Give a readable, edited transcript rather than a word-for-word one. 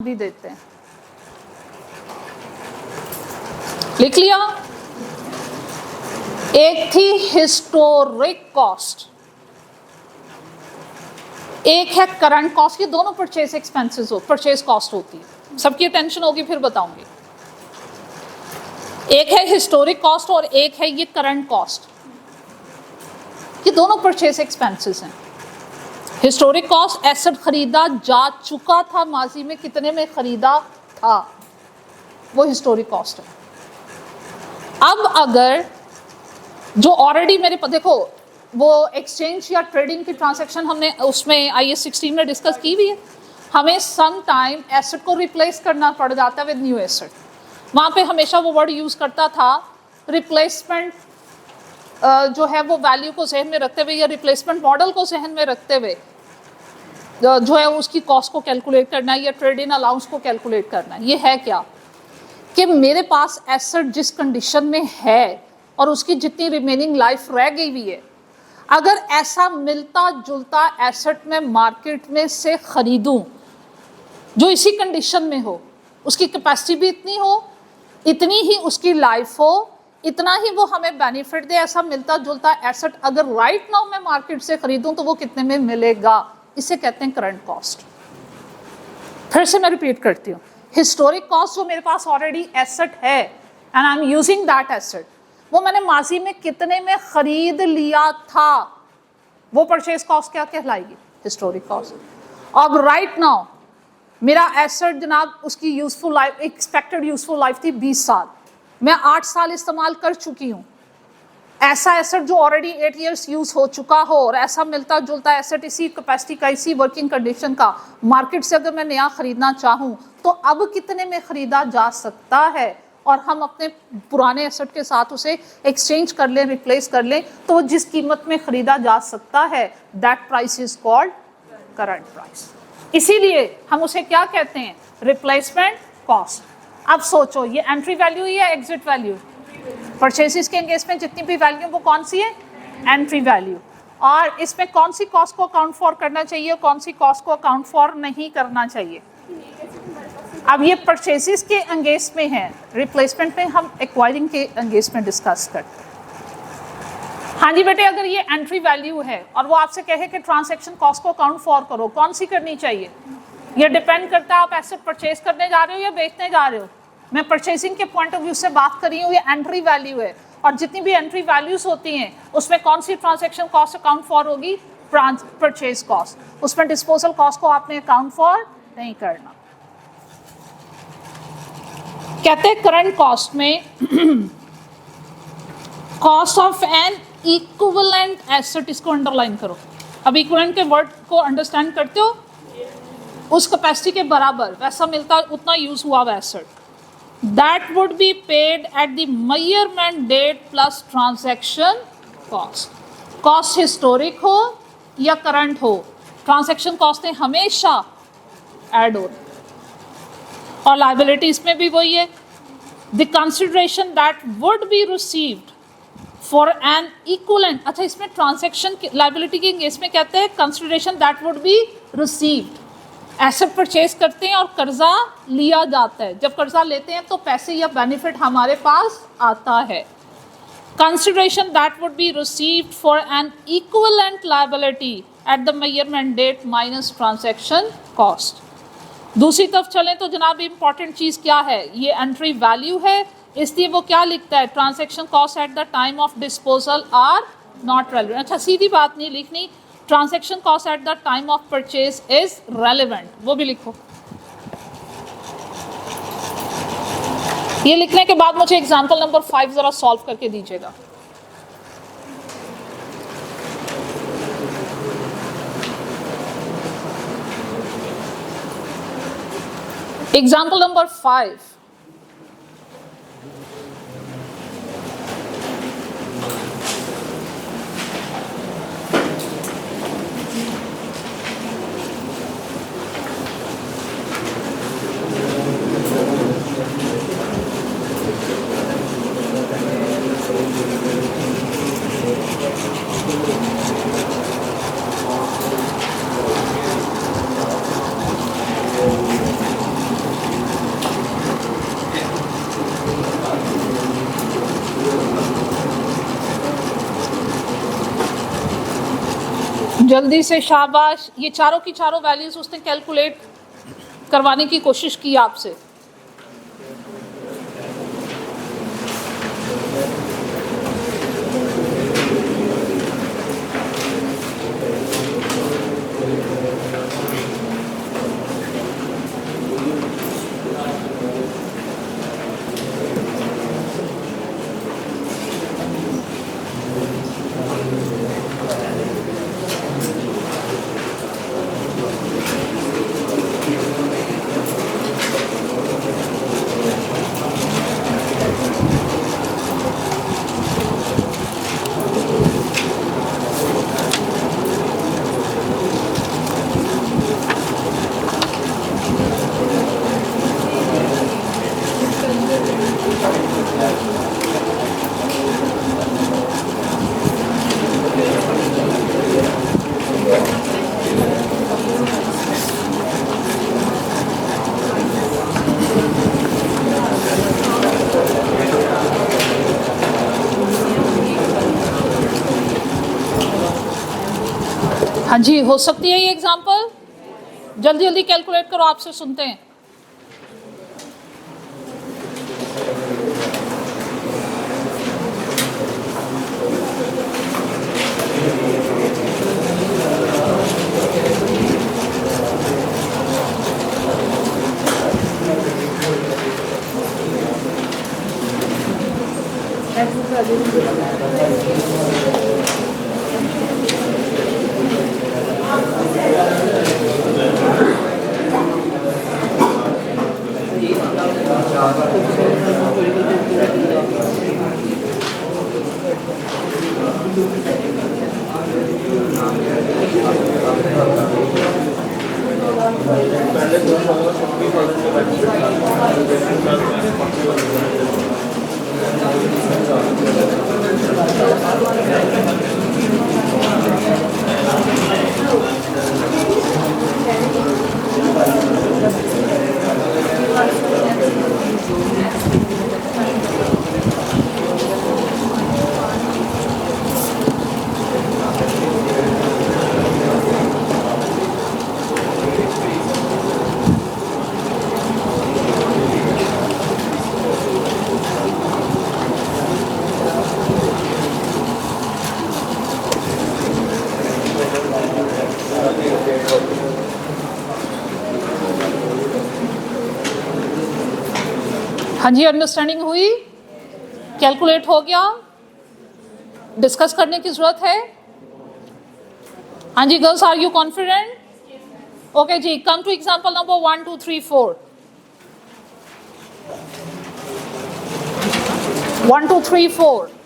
भी देते हैं। लिख लिया। एक थी हिस्टोरिक कॉस्ट, एक है करंट कॉस्ट। ये दोनों परचेज एक्सपेंसेस परचेज कॉस्ट होती है। सबकी अटेंशन होगी, फिर बताऊंगी। एक है हिस्टोरिक कॉस्ट और एक है ये करंट कॉस्ट। ये दोनों परचेज एक्सपेंसेस हैं। हिस्टोरिक कॉस्ट एसेट खरीदा जा चुका था, माजी में कितने में खरीदा था, वो हिस्टोरिक कॉस्ट है। अब अगर जो ऑलरेडी मेरे देखो वो एक्सचेंज या ट्रेडिंग की ट्रांजैक्शन हमने उसमें IAS 16 में डिस्कस की हुई है। हमें सम टाइम एसेट को रिप्लेस करना पड़ जाता है विद न्यू एसेट। वहाँ पे हमेशा वो वर्ड यूज़ करता था रिप्लेसमेंट, जो है वो वैल्यू को जहन में रखते हुए या रिप्लेसमेंट मॉडल को जहन में रखते हुए जो है उसकी कॉस्ट को कैलकुलेट करना है या ट्रेड इन अलाउंस को कैलकुलेट करना है। ये है क्या कि मेरे पास एसेट जिस कंडीशन में है और उसकी जितनी रिमेनिंग लाइफ रह गई हुई है, अगर ऐसा मिलता जुलता एसेट में मार्केट में से खरीदूं जो इसी कंडीशन में हो, उसकी कैपेसिटी भी इतनी हो, इतनी ही उसकी लाइफ हो, इतना ही वो हमें बेनिफिट दे, ऐसा मिलता जुलता एसेट अगर राइट नाउ मैं मार्केट से खरीदूं तो वो कितने में मिलेगा, इसे कहते हैं करंट कॉस्ट। फिर से मैं रिपीट करती हूँ, हिस्टोरिक कॉस्ट जो मेरे पास ऑलरेडी एसेट है and I am using that asset, वो मैंने माजी में कितने में खरीद लिया था, वो परचेज कॉस्ट क्या कहलाएगी, हिस्टोरिक कॉस्ट। अब राइट नाउ मेरा एसेट जनाब उसकी useful life, expected useful life थी 20 साल, मैं 8 साल इस्तेमाल कर चुकी हूँ। ऐसा एसेट जो ऑलरेडी 8 इयर्स यूज हो चुका हो और ऐसा मिलता जुलता एसेट इसी कैपेसिटी का, इसी वर्किंग कंडीशन का, मार्केट से अगर मैं नया खरीदना चाहूँ तो अब कितने में खरीदा जा सकता है, और हम अपने पुराने एसेट के साथ उसे एक्सचेंज कर लें, रिप्लेस कर लें, तो जिस कीमत में खरीदा जा सकता है that price is called current price. इसीलिए हम उसे क्या कहते हैं, रिप्लेसमेंट कॉस्ट। अब सोचो ये एंट्री वैल्यू या एग्जिट वैल्यू, परचेसिस के एंगेज में जितनी भी वैल्यू वो कौन सी है, एंट्री वैल्यू। और इसमें कौन सी कॉस्ट को अकाउंट फॉर करना चाहिए, कौन सी कॉस्ट को अकाउंट फॉर नहीं करना चाहिए। अब ये परचेसिस के एंगेज में है, रिप्लेसमेंट में हम एक्वायरिंग के एंगेज में डिस्कस करते हैं। हाँ जी बेटे, अगर ये एंट्री वैल्यू है और वो आपसे कहे कि ट्रांजैक्शन कॉस्ट को अकाउंट फॉर करो, कौन सी करनी चाहिए, ये डिपेंड करता है आप एसेट परचेज करने जा रहे हो या बेचने जा रहे हो। मैं परचेसिंग के पॉइंट ऑफ व्यू से बात कर रही हूँ, ये एंट्री वैल्यू है, और जितनी भी एंट्री वैल्यूज होती हैं उसमें कौन सी ट्रांजैक्शन कॉस्ट अकाउंट फॉर होगी, परचेज कॉस्ट। उसमें डिस्पोजल कॉस्ट को आपने अकाउंट फॉर नहीं करना। कहते हैं करंट कॉस्ट में cost of N equivalent asset, इसको अंडरलाइन करो। अब इक्विवेलेंट के वर्ड को अंडरस्टैंड करते हो, उस कैपेसिटी के बराबर वैसा मिलता उतना यूज हुआ हुआ asset, that would be paid at the measurement date plus transaction cost. Cost historic हो या करंट हो, ट्रांजैक्शन कॉस्ट हमेशा ऐड हो। और लायबिलिटीज में भी वही है, the consideration that would be received for an equivalent. अच्छा, इसमें ट्रांजैक्शन लायबिलिटी के केस में कहते हैं consideration that would be received. Asset purchase करते हैं और कर्जा लिया जाता है, जब कर्जा लेते हैं तो पैसे या बेनिफिट हमारे पास आता है। Consideration that would be received for an equivalent liability at the measurement date minus transaction cost. दूसरी तरफ चलें तो जनाब इंपॉर्टेंट चीज़ क्या है, ये एंट्री वैल्यू है, इसलिए वो क्या लिखता है, transaction cost at the time of disposal are not relevant. अच्छा, सीधी बात नहीं लिखनी, transaction cost at the time of purchase is relevant, वो भी लिखो। ये लिखने के बाद मुझे एग्जांपल नंबर 5 जरा सॉल्व करके दीजिएगा। एग्जाम्पल नंबर 5, जल्दी से शाबाश, ये चारों की चारों वैल्यूज उसने कैलकुलेट करवाने की कोशिश की आपसे। हाँ जी, हो सकती है ये एग्जाम्पल, जल्दी जल्दी कैलकुलेट करो, आपसे सुनते हैं। हाँ जी, अंडरस्टैंडिंग हुई, कैलकुलेट हो गया, डिस्कस करने की जरूरत है। हाँ जी girls, are you confident? Okay जी, कम टू एग्जांपल नंबर 1 2 3 4। 1 2 3 4।